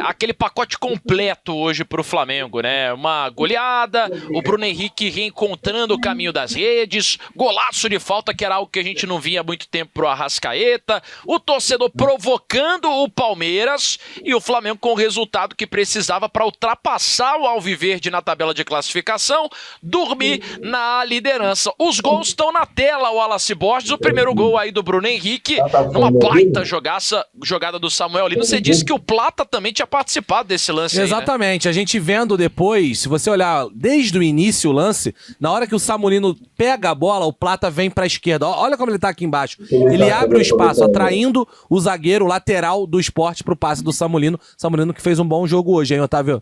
aquele pacote completo hoje para o Flamengo, né? Uma goleada, o Bruno Henrique reencontrando o caminho das redes, golaço de falta, que era algo que a gente não via há muito tempo pro Arrascaeta, o torcedor provocando o Palmeiras e o Flamengo com o resultado que precisava para ultrapassar o Alviverde na tabela de classificação, dormir na liderança. Os gols estão na tela, o Wallace Borges, o primeiro gol aí do Bruno Henrique, numa baita jogada do Samuel Lino. Você disse que o Plata também tinha participado desse lance. Exatamente, aí, né? A gente vendo depois, se você olhar desde o início o lance, na hora que o Samulino pega a bola, o Plata vem pra esquerda. Olha como ele tá aqui embaixo. Ele abre o espaço, atraindo o zagueiro lateral do Sport pro passe do Samulino. Samulino que fez um bom jogo hoje, hein, Otávio?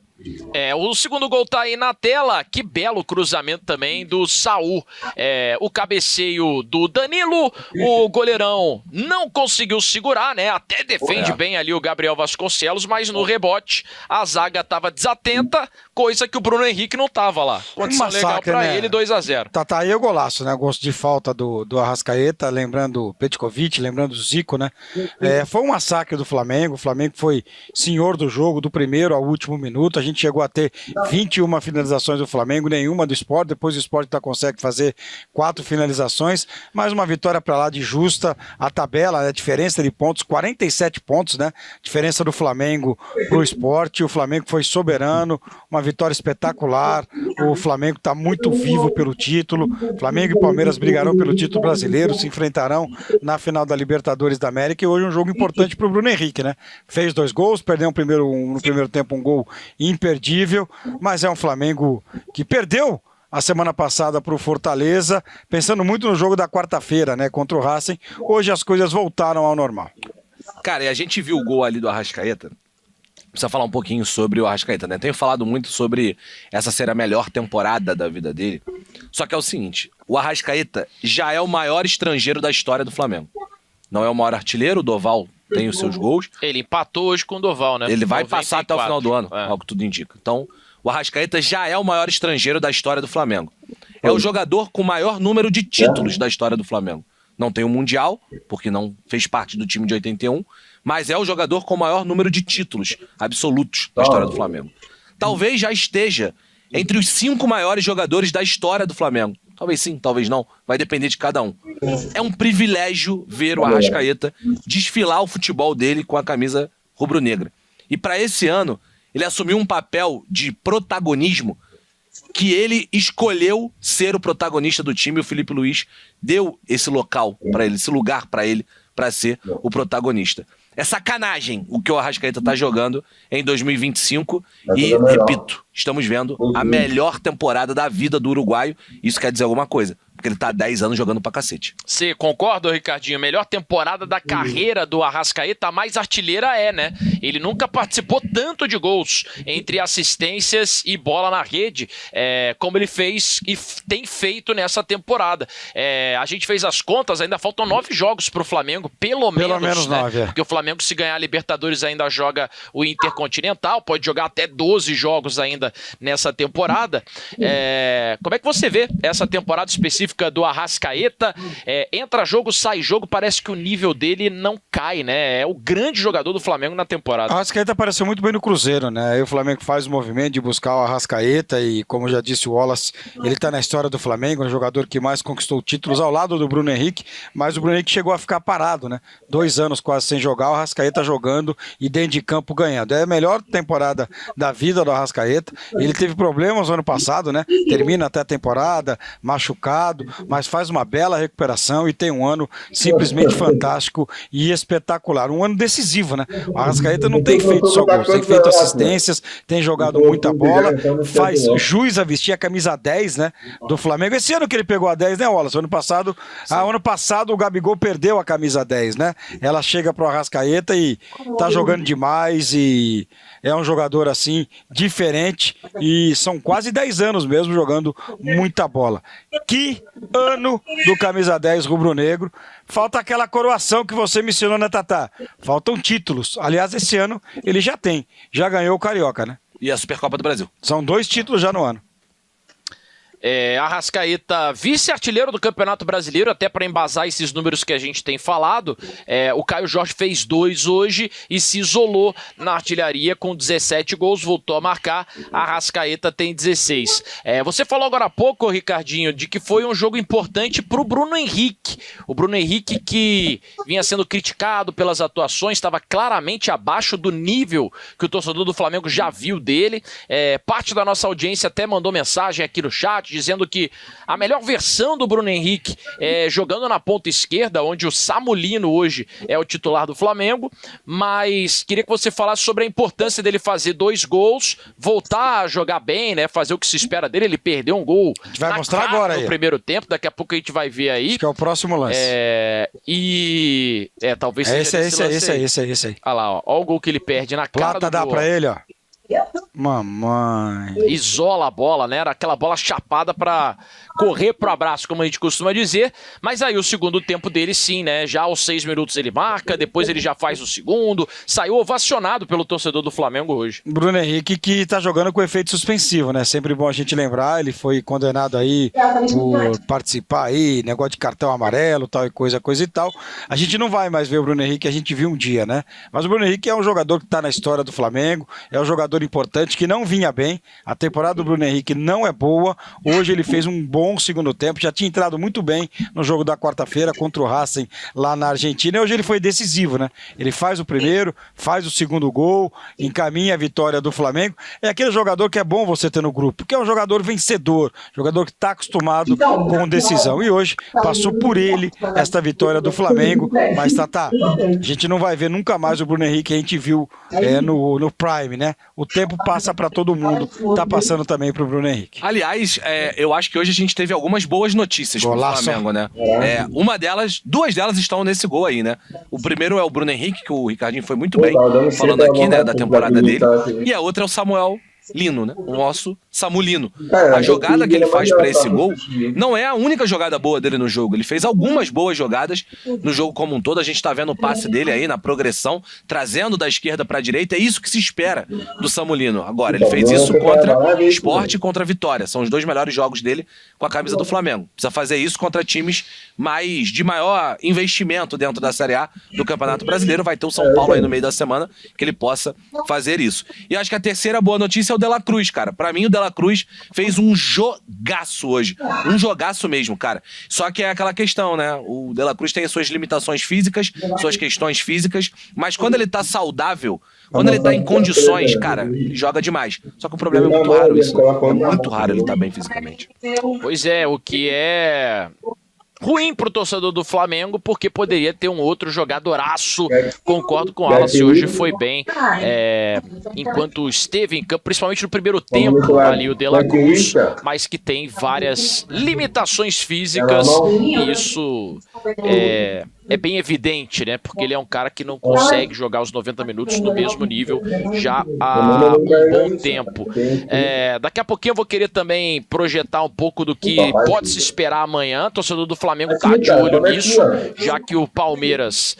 O segundo gol tá aí na tela. Que belo cruzamento também do Saul. O cabeceio do Danilo. O goleirão não conseguiu segurar, né? Até defende bem ali o Gabriel Vasconcelos, mas no rebote a zaga tava desatenta, coisa que o Bruno Henrique não tava lá. Condição legal pra ele, 2-0. Tá aí o golaço, né? O gosto de falta do Arrascaeta, lembrando o Petkovic, lembrando o Zico, né? Foi um massacre do Flamengo. O Flamengo foi senhor do jogo, do primeiro ao último minuto. A gente chegou a ter 21 finalizações do Flamengo, nenhuma do Sport. Depois o Sport consegue fazer 4 finalizações. Mais uma vitória para lá de justa. A tabela, a diferença de pontos, 47 pontos, né? Diferença do Flamengo pro Sport. O Flamengo foi soberano, uma vitória espetacular. O Flamengo está muito vivo pelo título. Flamengo e Palmeiras brigarão pelo título brasileiro, se enfrentarão na final da Libertadores da América. E hoje um jogo importante para o Bruno Henrique, né? Fez 2 gols, perdeu no primeiro tempo um gol imperdível, mas é um Flamengo que perdeu a semana passada para o Fortaleza, pensando muito no jogo da quarta-feira, né, contra o Racing. Hoje as coisas voltaram ao normal. Cara, e a gente viu o gol ali do Arrascaeta. Precisa falar um pouquinho sobre o Arrascaeta, né? Tenho falado muito sobre essa ser a melhor temporada da vida dele. Só que é o seguinte, o Arrascaeta já é o maior estrangeiro da história do Flamengo. Não é o maior artilheiro, o Doval tem os seus gols. Ele empatou hoje com o Doval, né? Ele vai passar até o final do ano, ao que tudo indica. Então, o Arrascaeta já é o maior estrangeiro da história do Flamengo. É o jogador com o maior número de títulos da história do Flamengo. Não tem o Mundial, porque não fez parte do time de 81, mas é o jogador com o maior número de títulos absolutos da história do Flamengo. Talvez já esteja entre os 5 maiores jogadores da história do Flamengo. Talvez sim, talvez não. Vai depender de cada um. É um privilégio ver o Arrascaeta desfilar o futebol dele com a camisa rubro-negra. E para esse ano, ele assumiu um papel de protagonismo que ele escolheu ser o protagonista do time. O Felipe Luiz deu esse local para ele, esse lugar para ele, para ser o protagonista. É sacanagem o que o Arrascaeta tá jogando em 2025 e, repito, estamos vendo a melhor temporada da vida do uruguaio. Isso quer dizer alguma coisa, porque ele tá há 10 anos jogando pra cacete. Você concorda, Ricardinho? Melhor temporada da carreira do Arrascaeta, a mais artilheira né? Ele nunca participou tanto de gols entre assistências e bola na rede, como ele fez e tem feito nessa temporada. A gente fez as contas, ainda faltam 9 jogos pro Flamengo, pelo menos 9, porque o Flamengo, se ganhar a Libertadores, ainda joga o Intercontinental, pode jogar até 12 jogos ainda nessa temporada. Como é que você vê essa temporada específica do Arrascaeta? Entra jogo, sai jogo, parece que o nível dele não cai, né? É o grande jogador do Flamengo na temporada. O Arrascaeta apareceu muito bem no Cruzeiro, né? Aí o Flamengo faz o movimento de buscar o Arrascaeta e, como já disse o Wallace, ele tá na história do Flamengo, um jogador que mais conquistou títulos ao lado do Bruno Henrique, mas o Bruno Henrique chegou a ficar parado, né? 2 anos quase sem jogar, o Arrascaeta jogando e dentro de campo ganhando. É a melhor temporada da vida do Arrascaeta. Ele teve problemas no ano passado, né? Termina até a temporada, machucado, mas faz uma bela recuperação e tem um ano simplesmente fantástico e espetacular. Um ano decisivo, né? O Arrascaeta não tem feito só gols, tem feito assistências, tem jogado muita bola, faz jus a vestir a camisa 10, né? Do Flamengo. Esse ano que ele pegou a 10, né, Wallace? Ano passado o Gabigol perdeu a camisa 10, né? Ela chega pro Arrascaeta e tá jogando demais e é um jogador assim diferente e são quase 10 anos mesmo jogando muita bola. Que ano do camisa 10 rubro-negro. Falta aquela coroação que você mencionou, né, Tatá? Faltam títulos. Aliás, esse ano ele já ganhou o Carioca, né? E a Supercopa do Brasil. São 2 títulos já no ano. Arrascaeta, vice-artilheiro do Campeonato Brasileiro, até para embasar esses números que a gente tem falado. O Caio Jorge fez 2 hoje e se isolou na artilharia com 17 gols, voltou a marcar. Arrascaeta tem 16. Você falou agora há pouco, Ricardinho, de que foi um jogo importante para o Bruno Henrique. O Bruno Henrique, que vinha sendo criticado pelas atuações, estava claramente abaixo do nível que o torcedor do Flamengo já viu dele. Parte da nossa audiência até mandou mensagem aqui no chat, dizendo que a melhor versão do Bruno Henrique é jogando na ponta esquerda, onde o Samulino hoje é o titular do Flamengo, mas queria que você falasse sobre a importância dele fazer 2 gols, voltar a jogar bem, né, fazer o que se espera dele. Ele perdeu um gol a gente vai mostrar agora no primeiro tempo, daqui a pouco a gente vai ver aí. Acho que é o próximo lance. Talvez seja esse aí. Olha lá, ó o gol que ele perde na cara Plata do dá gol. pra ele, ó. Mamãe. Isola a bola, né? Era aquela bola chapada pra correr pro abraço, como a gente costuma dizer. Mas aí o segundo tempo dele, sim, né? Já aos 6 minutos ele marca, depois ele já faz o segundo. Saiu ovacionado pelo torcedor do Flamengo hoje. Bruno Henrique, que tá jogando com efeito suspensivo, né? Sempre bom a gente lembrar. Ele foi condenado aí por participar aí, negócio de cartão amarelo, tal e coisa e tal. A gente não vai mais ver o Bruno Henrique, a gente viu um dia, né? Mas o Bruno Henrique é um jogador que tá na história do Flamengo, é um jogador importante que não vinha bem. A temporada do Bruno Henrique não é boa. Hoje ele fez um bom segundo tempo, já tinha entrado muito bem no jogo da quarta-feira contra o Racing lá na Argentina, e hoje ele foi decisivo, né? Ele faz o primeiro, faz o segundo gol, encaminha a vitória do Flamengo. É aquele jogador que é bom você ter no grupo, que é um jogador vencedor, jogador que está acostumado com decisão. E hoje passou por ele esta vitória do Flamengo, mas a gente não vai ver nunca mais o Bruno Henrique que a gente viu no Prime, né? O tempo passa para todo mundo, tá passando também pro Bruno Henrique. Aliás, eu acho que hoje a gente teve algumas boas notícias pro Flamengo, né? Duas delas estão nesse gol aí, né? O primeiro é o Bruno Henrique, que o Ricardinho foi muito bem falando aqui, né, da temporada dele, e a outra é o Samuel Lino, né? O nosso Samulino. A jogada que ele faz para esse gol não é a única jogada boa dele no jogo. Ele fez algumas boas jogadas no jogo como um todo. A gente tá vendo o passe dele aí na progressão, trazendo da esquerda para a direita. É isso que se espera do Samulino. Agora, ele fez isso contra Sport e contra Vitória. São os 2 melhores jogos dele com a camisa do Flamengo. Precisa fazer isso contra times de maior investimento dentro da Série A do Campeonato Brasileiro. Vai ter o São Paulo aí no meio da semana que ele possa fazer isso. E acho que a terceira boa notícia é o De La Cruz, cara. Pra mim, o De La Cruz fez um jogaço hoje. Um jogaço mesmo, cara. Só que é aquela questão, né? O De La Cruz tem as suas limitações físicas, suas questões físicas, mas quando ele tá saudável, quando ele tá em condições, cara, ele joga demais. Só que o problema é muito raro isso. É muito raro ele tá bem fisicamente. Pois é, o que é ruim pro torcedor do Flamengo, porque poderia ter um outro jogadoraço. Concordo com o Wallace, hoje foi bem enquanto esteve em campo, principalmente no primeiro tempo, ali o De La Cruz, mas que tem várias limitações físicas, e isso é bem evidente, né? Porque ele é um cara que não consegue jogar os 90 minutos no mesmo nível já há um bom tempo. Daqui a pouquinho eu vou querer também projetar um pouco do que pode se esperar amanhã. O torcedor do Flamengo está de olho nisso, já que o Palmeiras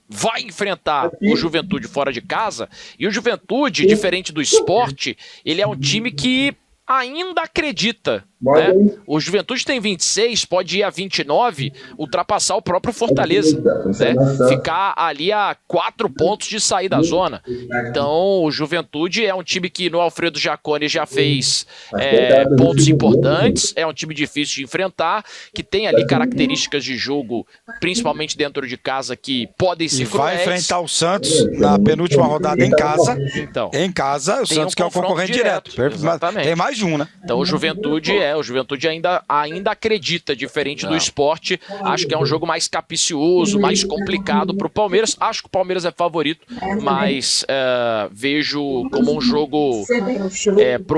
vai enfrentar o Juventude fora de casa, e o Juventude, diferente do Sport, ele é um time que ainda acredita, né? O Juventude tem 26, pode ir a 29, ultrapassar o próprio Fortaleza, né? Ficar ali a 4 pontos de sair da zona. Então o Juventude é um time que no Alfredo Jaconi já fez pontos importantes, é um time difícil de enfrentar, que tem ali características de jogo, principalmente dentro de casa, que podem ser cruéis. Vai enfrentar o Santos na penúltima rodada em casa. Então, em casa, o Santos que é o concorrente direto. Exatamente. Tem mais um, né? Então o Juventude ainda acredita, diferente do Sport. Acho que é um jogo mais capicioso, mais complicado pro Palmeiras. Acho que o Palmeiras é favorito, mas vejo como um jogo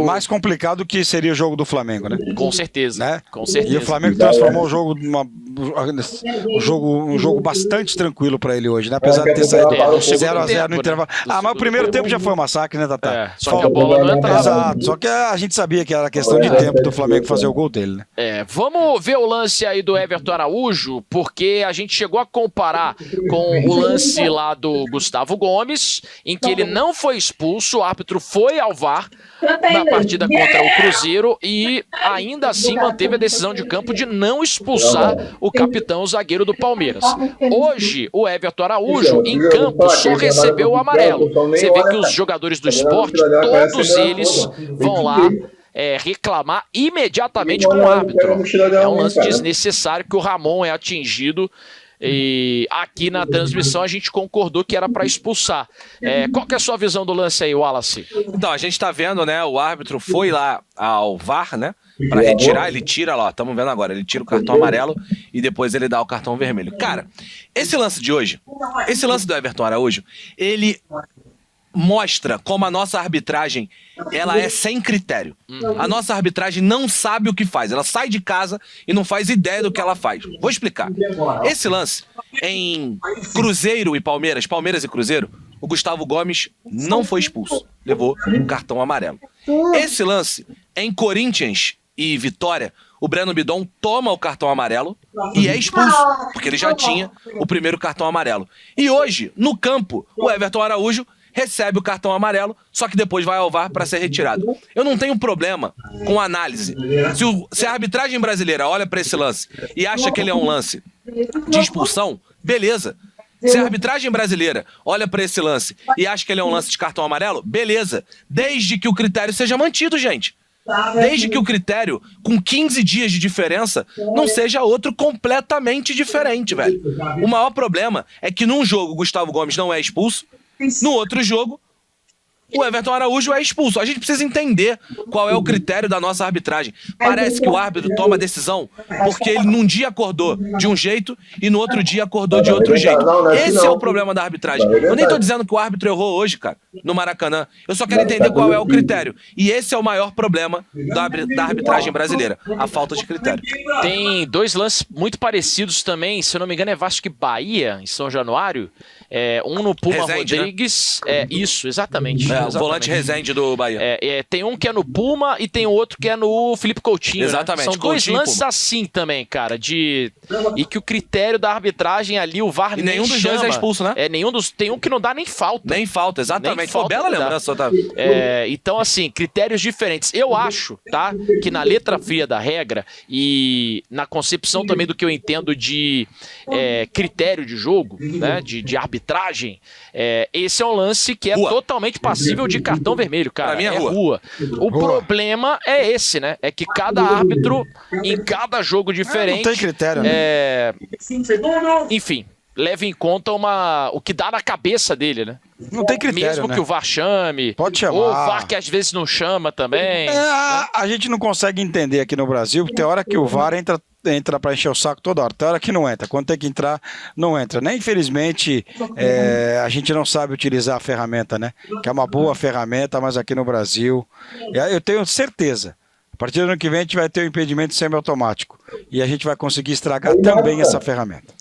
mais complicado que seria o jogo do Flamengo, né? Com certeza, né? Com certeza. E o Flamengo transformou o jogo numa um jogo bastante tranquilo para ele hoje, né? Apesar de ter saído 0-0 no intervalo. Mas o primeiro tempo já foi um massacre, né, Tatá? Só que a bola não entrava. Exato, só que a gente sabia que era questão de tempo do Flamengo fazer o gol dele, né? Vamos ver o lance aí do Everton Araújo, porque a gente chegou a comparar com o lance lá do Gustavo Gomes, em que ele não foi expulso, o árbitro foi ao VAR na partida contra o Cruzeiro e ainda assim manteve a decisão de campo de não expulsar o capitão zagueiro do Palmeiras. Hoje, o Everton Araújo, em campo, só recebeu o amarelo. Você vê que os jogadores do Sport, todos eles vão lá reclamar imediatamente com o árbitro. É um lance desnecessário que o Ramon é atingido. E aqui na transmissão a gente concordou que era para expulsar. Qual que é a sua visão do lance aí, Wallace? Então, a gente tá vendo, né? O árbitro foi lá ao VAR, né? Pra retirar, ele tira lá, estamos vendo agora, ele tira o cartão amarelo e depois ele dá o cartão vermelho. Cara, esse lance de hoje, esse lance do Everton Araújo, ele mostra como a nossa arbitragem, ela é sem critério. A nossa arbitragem não sabe o que faz. Ela sai de casa e não faz ideia do que ela faz. Vou explicar. Esse lance em Cruzeiro e Palmeiras, Palmeiras e Cruzeiro, o Gustavo Gomes não foi expulso. Levou um cartão amarelo. Esse lance em Corinthians e Vitória, o Breno Bidon toma o cartão amarelo e é expulso, porque ele já tinha o primeiro cartão amarelo. E hoje, no campo, o Everton Araújo recebe o cartão amarelo, só que depois vai ao VAR para ser retirado. Eu não tenho problema com a análise. Se a arbitragem brasileira olha para esse lance e acha que ele é um lance de expulsão, beleza. Se a arbitragem brasileira olha para esse lance e acha que ele é um lance de cartão amarelo, beleza. Desde que o critério seja mantido, gente. Desde que o critério, com 15 dias de diferença, não seja outro completamente diferente, velho. O maior problema é que num jogo o Gustavo Gomes não é expulso, no outro jogo, o Everton Araújo é expulso. A gente precisa entender qual é o critério da nossa arbitragem. Parece que o árbitro toma decisão porque ele num dia acordou de um jeito e no outro dia acordou de outro jeito. Esse é o problema da arbitragem. Eu nem tô dizendo que o árbitro errou hoje, cara, no Maracanã. Eu só quero entender qual é o critério. E esse é o maior problema da arbitragem brasileira, a falta de critério. Tem dois lances muito parecidos também, se eu não me engano é Vasco e Bahia, em São Januário. Um no Puma Rezende, Rodrigues. Né? Isso, exatamente. O volante Rezende do Bahia. Tem um que é no Puma e tem outro que é no Felipe Coutinho. Exatamente. Né? São dois lances assim também, cara. E que o critério da arbitragem ali, o VAR e nenhum dos dois é expulso, né? Tem um que não dá nem falta. Nem falta, exatamente. Foi bela lembrança, Otávio. Então, assim, critérios diferentes. Eu acho, tá? Que na letra fria da regra e na concepção também do que eu entendo de critério de jogo, né? De arbitragem, esse é um lance que é totalmente passível de cartão vermelho, cara. Pra mim é rua. O problema é esse, né? É que cada árbitro, em cada jogo diferente... não tem critério, né? Enfim, leva em conta o que dá na cabeça dele, né? Não tem critério, mesmo né? que o VAR chame. Pode chamar. Ou o VAR que às vezes não chama também. A gente não consegue entender aqui no Brasil, tem hora que o VAR entra para encher o saco toda hora, tem hora que não entra. Quando tem que entrar, não entra. Né? Infelizmente, a gente não sabe utilizar a ferramenta, né? Que é uma boa ferramenta, mas aqui no Brasil, eu tenho certeza, a partir do ano que vem a gente vai ter o impedimento semiautomático e a gente vai conseguir estragar também essa ferramenta.